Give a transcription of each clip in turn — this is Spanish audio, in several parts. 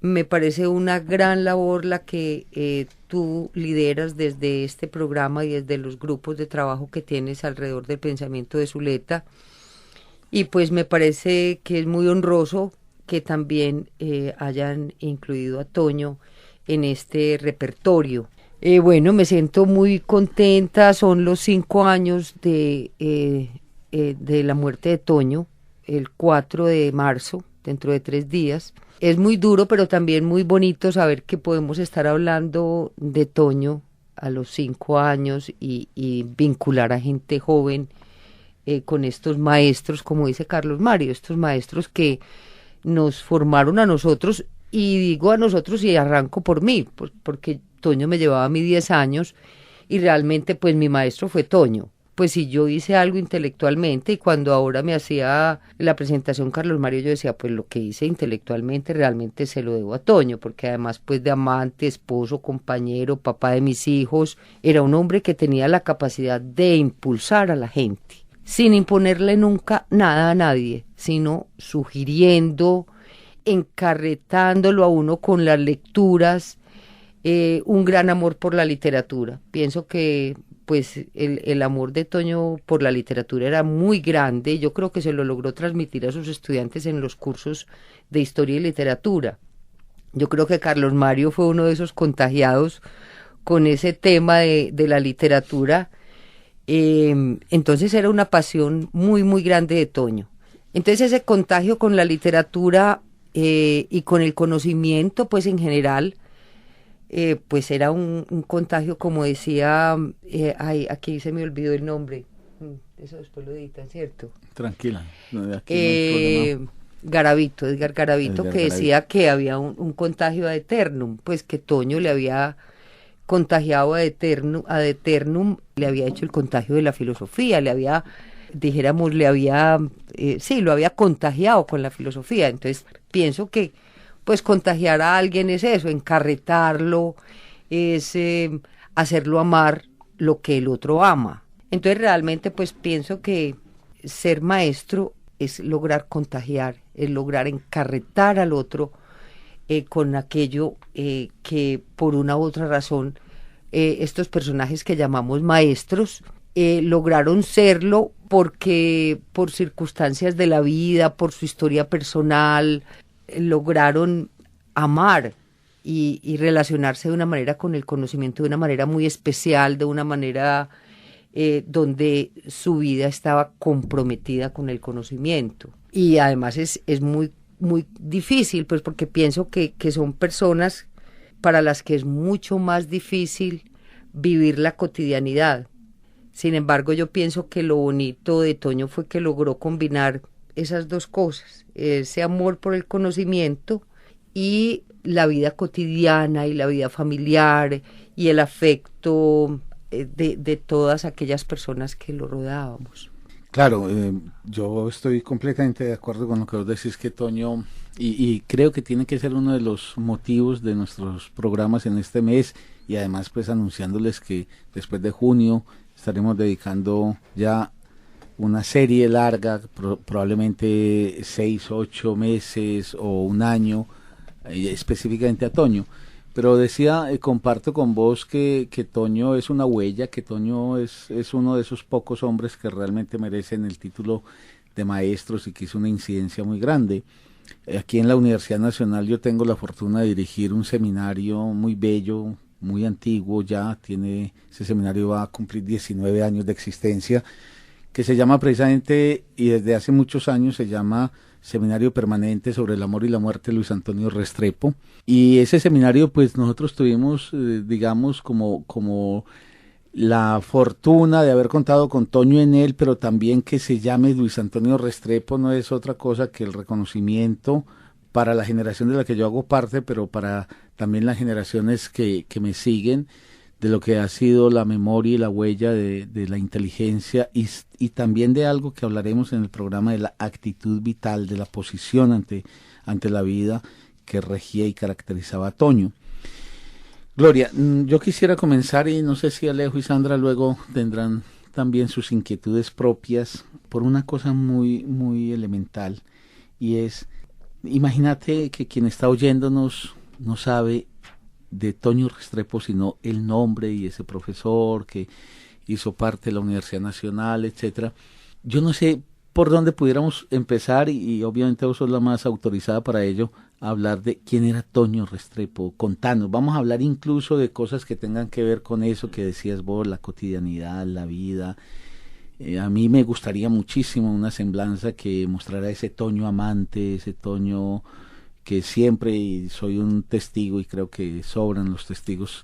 Me parece una gran labor la que tú lideras desde este programa y desde los grupos de trabajo que tienes alrededor del pensamiento de Zuleta. Y pues me parece que es muy honroso que también hayan incluido a Toño en este repertorio. Bueno, me siento muy contenta, son los 5 años de la muerte de Toño, el 4 de marzo, dentro de 3 días. Es muy duro, pero también muy bonito saber que podemos estar hablando de Toño a los 5 años y vincular a gente joven con estos maestros, como dice Carlos Mario, estos maestros que nos formaron a nosotros, y digo a nosotros y arranco por mí, porque Toño me llevaba a mí 10 años y realmente pues mi maestro fue Toño. Pues si yo hice algo intelectualmente, y cuando ahora me hacía la presentación Carlos Mario, yo decía, pues lo que hice intelectualmente realmente se lo debo a Toño, porque además pues de amante, esposo, compañero, papá de mis hijos, era un hombre que tenía la capacidad de impulsar a la gente, sin imponerle nunca nada a nadie, sino sugiriendo, encarretándolo a uno con las lecturas, un gran amor por la literatura. Pienso que pues el amor de Toño por la literatura era muy grande, y yo creo que se lo logró transmitir a sus estudiantes en los cursos de historia y literatura. Yo creo que Carlos Mario fue uno de esos contagiados con ese tema de la literatura. Entonces era una pasión muy, muy grande de Toño. Entonces ese contagio con la literatura y con el conocimiento, pues en general, pues era un contagio, como decía, aquí se me olvidó el nombre, eso después lo editan, ¿cierto? Tranquila, aquí no hay problema. Garavito, Edgar Garavito, Edgar que decía Garavito. que había un contagio ad eternum, pues que Toño le había contagiado ad eternum, le había hecho el contagio de la filosofía, le había, dijéramos, sí, lo había contagiado con la filosofía. Entonces pienso que pues contagiar a alguien es eso, encarretarlo, es hacerlo amar lo que el otro ama. Entonces realmente pues pienso que ser maestro es lograr contagiar, es lograr encarretar al otro con aquello que por una u otra razón estos personajes que llamamos maestros lograron serlo, porque por circunstancias de la vida, por su historia personal, lograron amar y relacionarse de una manera con el conocimiento, de una manera muy especial, de una manera donde su vida estaba comprometida con el conocimiento. Y además es muy, muy difícil, pues porque pienso que son personas para las que es mucho más difícil vivir la cotidianidad. Sin embargo, yo pienso que lo bonito de Toño fue que logró combinar esas dos cosas, ese amor por el conocimiento y la vida cotidiana y la vida familiar y el afecto de todas aquellas personas que lo rodeábamos. Claro, yo estoy completamente de acuerdo con lo que vos decís, que Toño, y creo que tiene que ser uno de los motivos de nuestros programas en este mes, y además pues anunciándoles que después de junio estaremos dedicando ya una serie larga, probablemente 6, 8 meses o un año, específicamente a Toño. Pero decía, comparto con vos que Toño es una huella, que Toño es uno de esos pocos hombres que realmente merecen el título de maestros y que hizo una incidencia muy grande. Aquí en la Universidad Nacional yo tengo la fortuna de dirigir un seminario muy bello, muy antiguo ya, ese seminario va a cumplir 19 años de existencia, que se llama precisamente, y desde hace muchos años se llama Seminario Permanente sobre el Amor y la Muerte, Luis Antonio Restrepo. Y ese seminario pues nosotros tuvimos, digamos, como la fortuna de haber contado con Toño en él, pero también que se llame Luis Antonio Restrepo no es otra cosa que el reconocimiento para la generación de la que yo hago parte, pero para también las generaciones que me siguen, de lo que ha sido la memoria y la huella de la inteligencia y también de algo que hablaremos en el programa, de la actitud vital, de la posición ante la vida que regía y caracterizaba a Toño. Gloria, yo quisiera comenzar, y no sé si Alejo y Sandra luego tendrán también sus inquietudes propias, por una cosa muy, muy elemental, y es Imagínate que quien está oyéndonos no sabe de Toño Restrepo sino el nombre y ese profesor que hizo parte de la Universidad Nacional, etcétera. Yo no sé por dónde pudiéramos empezar y obviamente vos sos la más autorizada para ello, a hablar de quién era Toño Restrepo. Contanos, vamos a hablar incluso de cosas que tengan que ver con eso que decías vos, la cotidianidad, la vida. A mí me gustaría muchísimo una semblanza que mostrara ese Toño amante, ese Toño que siempre, y soy un testigo y creo que sobran los testigos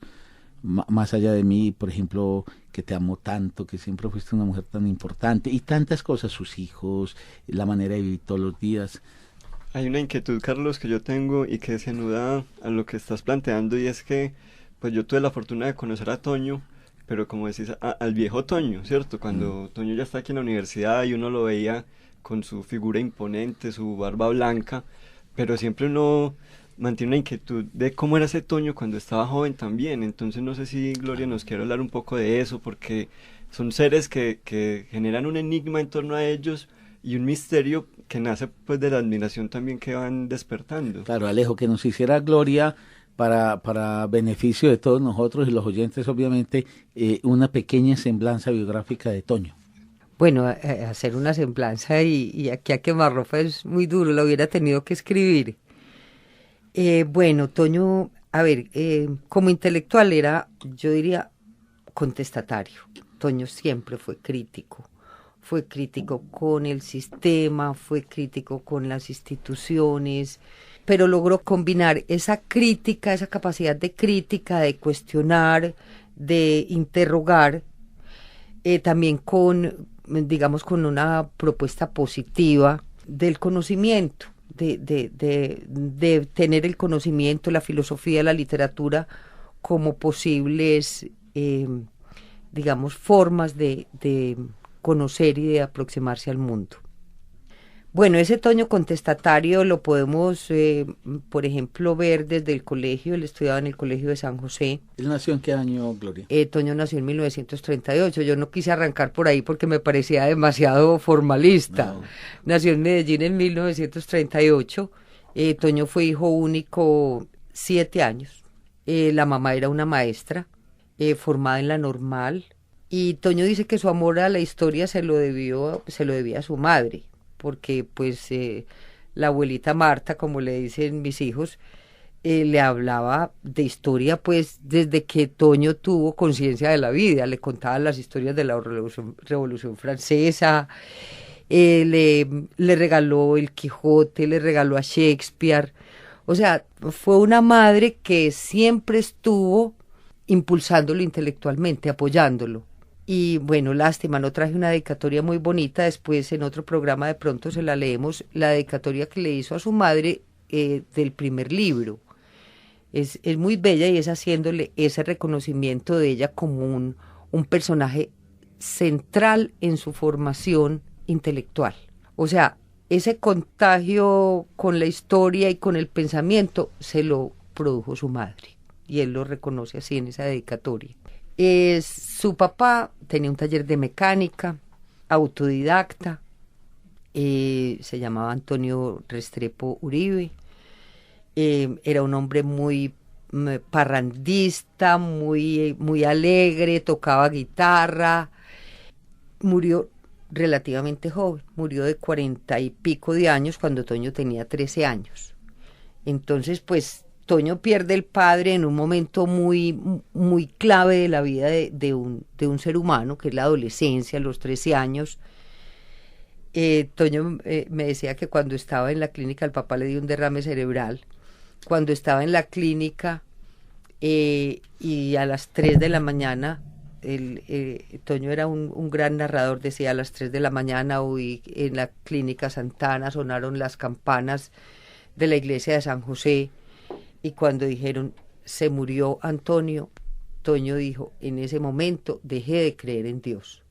más allá de mí, por ejemplo, que te amó tanto, que siempre fuiste una mujer tan importante y tantas cosas, sus hijos, la manera de vivir todos los días. Hay una inquietud, Carlos, que yo tengo y que se anuda a lo que estás planteando, y es que pues yo tuve la fortuna de conocer a Toño, pero como decís, al viejo Toño, ¿cierto? Cuando Toño ya está aquí en la universidad y uno lo veía con su figura imponente, su barba blanca, pero siempre uno mantiene una inquietud de cómo era ese Toño cuando estaba joven también. Entonces no sé si Gloria nos quiere hablar un poco de eso, porque son seres que generan un enigma en torno a ellos y un misterio que nace pues de la admiración también que van despertando. Claro, Alejo, que nos hiciera Gloria para beneficio de todos nosotros y los oyentes, obviamente, una pequeña semblanza biográfica de Toño. Bueno, hacer una semblanza y aquí a quemarropa es muy duro, lo hubiera tenido que escribir. Bueno, Toño, a ver, como intelectual era, yo diría, contestatario. Toño siempre fue crítico con el sistema, fue crítico con las instituciones, pero logró combinar esa crítica, esa capacidad de crítica, de cuestionar, de interrogar, también con, digamos, con una propuesta positiva del conocimiento, de tener el conocimiento, la filosofía, la literatura como posibles, digamos, formas de conocer y de aproximarse al mundo. Bueno, ese Toño contestatario lo podemos, por ejemplo, ver desde el colegio. Él estudiaba en el Colegio de San José. ¿Él nació en qué año, Gloria? Toño nació en 1938. Yo no quise arrancar por ahí porque me parecía demasiado formalista. No. Nació en Medellín en 1938. Toño fue hijo único 7 años. La mamá era una maestra formada en la Normal. Y Toño dice que su amor a la historia se lo debía a su madre, porque pues la abuelita Marta, como le dicen mis hijos, le hablaba de historia pues desde que Toño tuvo conciencia de la vida, le contaba las historias de la Revolución Francesa, le regaló el Quijote, le regaló a Shakespeare. O sea, fue una madre que siempre estuvo impulsándolo intelectualmente, apoyándolo. Y bueno, lástima, no traje una dedicatoria muy bonita. Después en otro programa de pronto se la leemos, la dedicatoria que le hizo a su madre del primer libro. Es muy bella y es haciéndole ese reconocimiento de ella como un personaje central en su formación intelectual. O sea, ese contagio con la historia y con el pensamiento se lo produjo su madre. Y él lo reconoce así en esa dedicatoria. Su papá tenía un taller de mecánica, autodidacta, se llamaba Antonio Restrepo Uribe, era un hombre muy parrandista, muy alegre, tocaba guitarra, murió relativamente joven, murió de 40 y pico de años cuando Toño tenía 13 años. Entonces, pues, Toño pierde el padre en un momento muy, muy clave de la vida de un ser humano, que es la adolescencia, los 13 años. Toño me decía que cuando estaba en la clínica el papá le dio un derrame cerebral. Cuando estaba en la clínica y a las 3 de la mañana, Toño era un gran narrador, decía a las 3 de la mañana hoy en la clínica Santana sonaron las campanas de la iglesia de San José. Y cuando dijeron, se murió Antonio, Toño dijo, en ese momento dejé de creer en Dios.